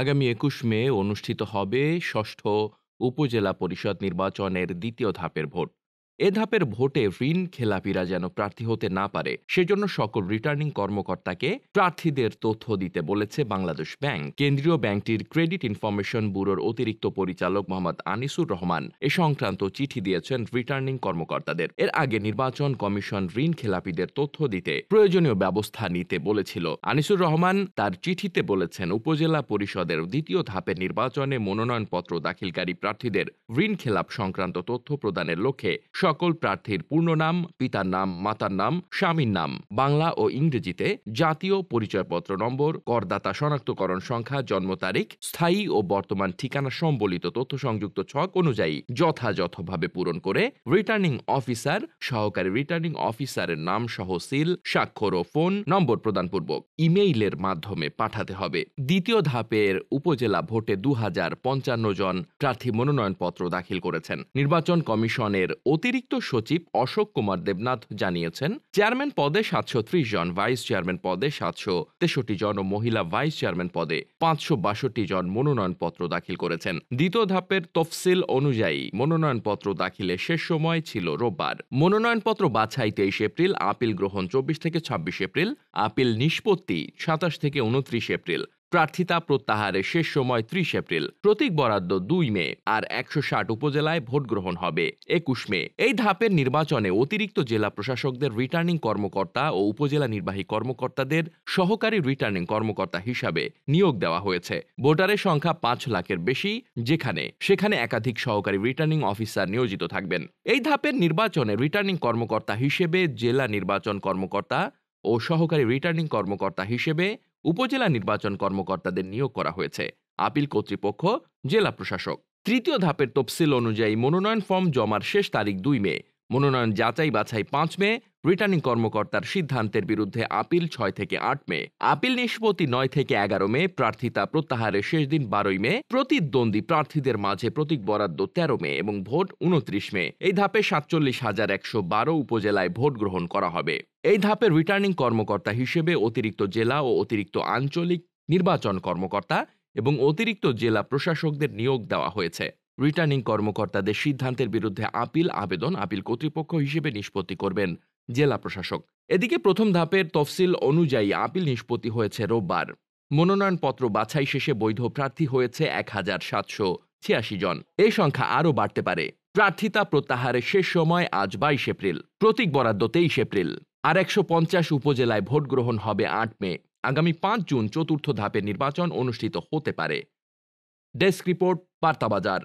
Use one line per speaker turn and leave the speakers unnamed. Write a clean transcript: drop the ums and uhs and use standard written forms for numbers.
আগামী ২১ মে অনুষ্ঠিত হবে ষষ্ঠ উপজেলা পরিষদ নির্বাচনের দ্বিতীয় ধাপের ভোট। এ ধাপের ভোটে ঋণ খেলাপিরা যেন প্রার্থী হতে না পারে সেজন্য সকল রিটার্নিং কর্মকর্তাকে প্রার্থীদের তথ্য দিতে বলেছে বাংলাদেশ ব্যাংক। কেন্দ্রীয় ব্যাংকটির ক্রেডিট ইনফরমেশন ব্যুরোর অতিরিক্ত পরিচালক মোহাম্মদ আনিসুর রহমান এ সংক্রান্ত চিঠি দিয়েছেন রিটার্নিং কর্মকর্তাদের। এর আগে নির্বাচন কমিশন ঋণ খেলাপিদের তথ্য দিতে প্রয়োজনীয় ব্যবস্থা নিতে বলেছিল। আনিসুর রহমান তার চিঠিতে বলেছেন, উপজেলা পরিষদের দ্বিতীয় ধাপের নির্বাচনে মনোনয়নপত্র দাখিলকারী প্রার্থীদের ঋণ খেলাপ সংক্রান্ত তথ্য প্রদানের লক্ষ্যে সকল প্রার্থীর পূর্ণ নাম, পিতার নাম, মাতার নাম, স্বামীর নাম, বাংলা ও ইংরেজিতে, জাতীয় পরিচয়পত্র নম্বর, করদাতা শনাক্তকরণ সংখ্যা, জন্ম তারিখ, স্থায়ী ও বর্তমান ঠিকানা সম্বলিত তথ্য সংযুক্ত ছক অনুযায়ী যথাযথভাবে পূরণ করে রিটার্নিং অফিসার, সহকারী রিটার্নিং অফিসারের নাম সহ সিল, স্বাক্ষর ও ফোন নম্বর প্রদানপূর্বক ইমেইলের মাধ্যমে পাঠাতে হবে। দ্বিতীয় ধাপের উপজেলা ভোটে 2055 জন প্রার্থী মনোনয়নপত্র দাখিল করেছেন। নির্বাচন কমিশনের অতিরিক্ত সচিব অশোক কুমার দেবনাথ জানিয়েছেন, চেয়ারম্যান পদে 730 জন, ভাইস চেয়ারম্যান পদে 763 জন ও মহিলা ভাইস চেয়ারম্যান পদে 562 জন মনোনয়নপত্র দাখিল করেছেন। দ্বিতীয় ধাপের তফসিল অনুযায়ী মনোনয়নপত্র দাখিলের শেষ সময় ছিল রোববার। মনোনয়নপত্র বাছাই 23 এপ্রিল, আপিল গ্রহণ 24 থেকে 26 এপ্রিল, আপিল নিষ্পত্তি 27 থেকে 29 এপ্রিল, প্রার্থিতা প্রত্যাহারের শেষ সময় 30 এপ্রিল, প্রতীক বরাদ্দ 2 মে, আর 160 উপজেলায় ভোট গ্রহণ হবে 21 মে। এই ধাপের নির্বাচনে অতিরিক্ত জেলা প্রশাসকদের রিটার্নিং কর্মকর্তা ও উপজেলা নির্বাহী কর্মকর্তাদের সহকারী রিটার্নিং কর্মকর্তা হিসাবে নিয়োগ দেওয়া হয়েছে। ভোটারের সংখ্যা 5 লাখের বেশি, সেখানে একাধিক সহকারী রিটার্নিং অফিসার নিয়োজিত থাকবেন। এই ধাপের নির্বাচনে রিটার্নিং কর্মকর্তা হিসেবে জেলা নির্বাচন কর্মকর্তা ও সহকারী রিটার্নিং কর্মকর্তা হিসেবে উপজেলা নির্বাচন কর্মকর্তাদের নিয়োগ করা হয়েছে। আপিল কর্তৃপক্ষ জেলা প্রশাসক। তৃতীয় ধাপের তফসিল অনুযায়ী মনোনয়ন ফর্ম জমার শেষ তারিখ 2 মে, মনোনয়ন যাচাই বাছাই 5 মে, রিটার্নিং কর্মকর্তার সিদ্ধান্তের বিরুদ্ধে আপিল 6 থেকে 8 মে, আপিল নিষ্পত্তি 9 থেকে 11 মে, প্রার্থিতা প্রত্যাহারের শেষ দিন 12 মে, প্রতিদ্বন্দ্বী প্রার্থীদের মাঝে প্রতীক বরাদ্দ 13 মে এবং ভোট 29 মে। এই ধাপে 47,112 উপজেলায় ভোট গ্রহণ করা হবে। এই ধাপের রিটার্নিং কর্মকর্তা হিসেবে অতিরিক্ত জেলা ও অতিরিক্ত আঞ্চলিক নির্বাচন কর্মকর্তা এবং অতিরিক্ত জেলা প্রশাসকদের নিয়োগ দেওয়া হয়েছে। রিটার্নিং কর্মকর্তাদের সিদ্ধান্তের বিরুদ্ধে আপিল আবেদন আপিল কর্তৃপক্ষ হিসেবে নিষ্পত্তি করবেন জেলা প্রশাসক। এদিকে প্রথম ধাপের তফসিল অনুযায়ী আপিল নিষ্পত্তি হয়েছে রোববার। মনোনয়নপত্র বাছাই শেষে বৈধ প্রার্থী হয়েছে 1786 জন। এই সংখ্যা আরও বাড়তে পারে। প্রার্থিতা প্রত্যাহারের শেষ সময় আজ 22 এপ্রিল, প্রতীক বরাদ্দ 23 এপ্রিল, আর 150 উপজেলায় ভোট গ্রহণ হবে 8 মে। আগামী 5 জুন চতুর্থ ধাপের নির্বাচন অনুষ্ঠিত হতে পারে। Desk report, বার্তাবাজার।